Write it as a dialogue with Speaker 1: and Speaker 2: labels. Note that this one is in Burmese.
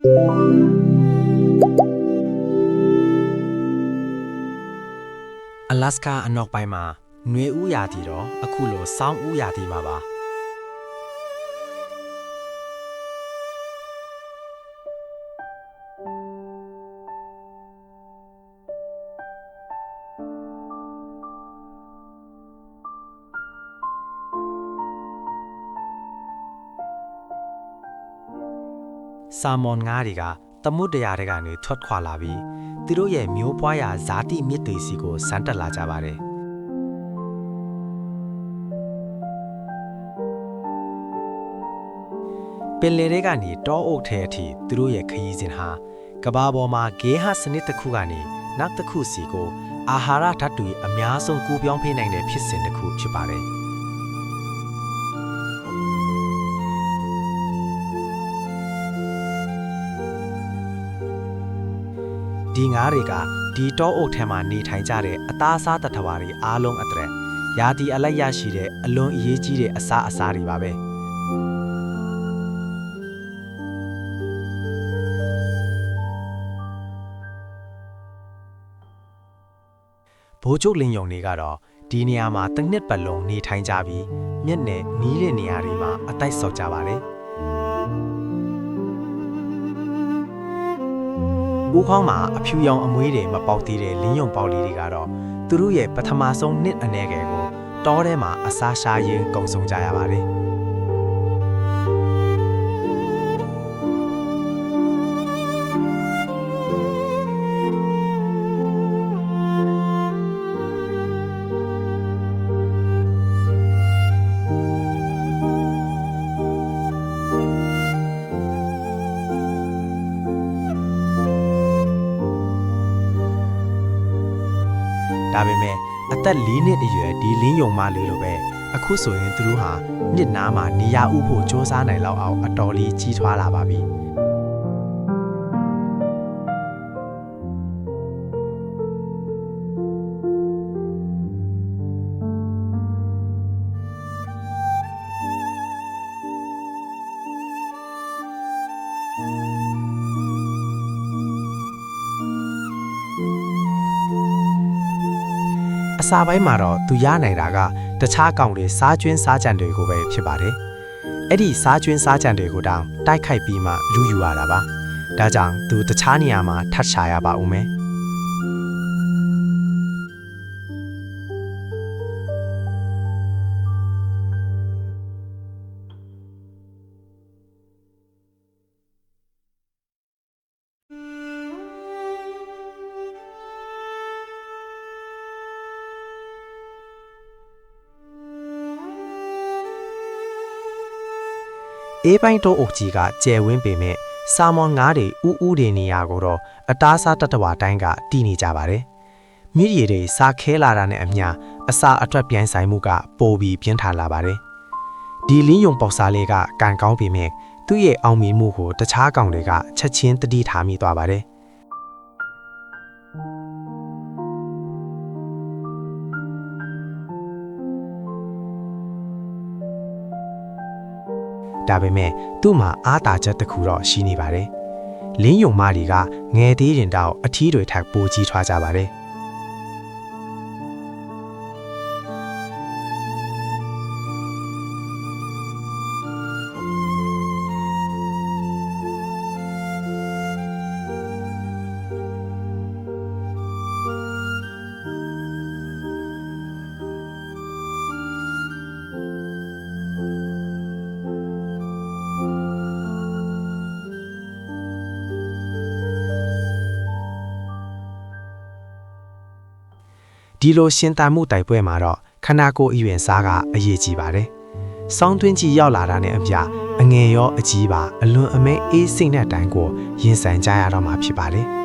Speaker 1: 阿拉斯加အနောက်ပိုင်းမှာနွေဦးရာသီတော့အခုလိုစောင်းဦးရာသီမှာပါဆာမွန်ငါးတွေကသမုဒ္ဒရာတွေကနေထွက်ခွာလာပြီးသူတို့ရဲ့မျိုးပွားရာဇာတိမြစ်တွေစီကိုဆန်းတက်လာကြပါတယ်ပင်လယ်တွေကနေတောအုပ်ထဲအထိသူတို့ရဲ့ခရီးစဉ်ဟာကမ္ဘာပေါ်မှာဂေဟစနစ်တစ်ခုကနေနောက်တစ်ခုစီကိုအာဟာရဓာတ်တွေအများဆုံးကူးပြောင်းပေးနိုင်တဲ့ဖြစ်စဉ်တစ်ခုဖြစ်ပါတယ်ဒီငါးတွေကဒီတောအုပ်ထဲမှာနေထိုင်ကြတဲ့အသားအစားတထဝါတွေအားလုံးအတွက်ရာသီအလိုက်ရရှိတဲ့အလွန်အရေးကြီးတဲ့အစားအစာတွေပါပဲဘိုးကျုပ်လင်းယုံတွေကတော့ဒီနေရာမှာတစ်နှစ်ပတ်လုံးနေထိုင်ကြပြီးမျက်နှာနီးတဲ့နေရာတွေမှာအတိုက်ဆောက်ကြပါတယ်ဦးခေါင်းမှာအဖြူရောင်အမွှေးတွေမပေါက်သေးတဲ့လင်းယုံပေါက်လေးတွေကတော့သူတို့ရဲ့ပထမဆုံးနှစ်အနည်းငယ်ကိုတောထဲမှာအစာရှာရင်းကုန်ဆုံးကြရပါတယ်ဒါပေမဲ့အသက်4နှစ်အရွယ်ဒီလင်းယုံမလေးလိုပဲအခုဆိုရင်သူတို့ဟာနှစ်နားမှာနေရာဥဖို့စ조사နိုင်လောက်အောင်အတော်လေးကြီးထွားလာပါပြီအစာပိုင်းမှာတော့သူရနိုင်တာကတခြားကောင်တွေစားကျွင်းစားကြံတွေကိုပဲဖြစ်ပါတယ်။အဲ့ဒီစားကျွင်းစားကြံတွေကိုတောင်တိုက်ခိုက်ပြီးမှလူယူရတာပါ။ဒါကြောင့်သူတခြားနေရာမှာထပ်ရှာရပါဦးမယ်။အေးပိုင်းတိုးအုပ်ကြီးကကျယ်ဝင်းပေမဲ့ဆာမွန်ငါးတွေဥဥတွေနေရာကိုတော့အသားစားတတဝါတိုင်းကတည်နေကြပါတယ်။မြစ်ရည်တွေစားခဲလာတာနဲ့အမျှအစာအထွက်ပြိုင်ဆိုင်မှုကပိုပြီးပြင်းထန်လာပါတယ်။ဒီလင်းယုံပေါက်စားလေးကကန်ကောင်းပေမဲ့သူ့ရဲ့အောင်မြင်မှုကိုတခြားကောင်တွေကချက်ချင်းတတိထားမိသွားပါတယ်။ဒါပေမဲ့သူ့မှာအားသာချက်တစ်ခုတော့ရှိနေပါတယ်။လင်းယုံမတွေကငယ်သေးရင်တောင်အထီးတွေထပ်ပိုကြီးထွားကြပါတယ်။ဒီလိုရှင်းတန်မှုတိုက်ပွဲမှာတော့ခန္ဓာကိုယ်အရွယ်စားကအရေးကြီးပါတယ်။စောင်းတွင်းကြီးရောက်လာတာနဲ့အမျှအငယ်ရောအကြီးပါအလွန်အမဲအေးစိတ်နဲ့တိုင်ကိုရင်ဆိုင်ကြရတော့မှာဖြစ်ပါတယ်။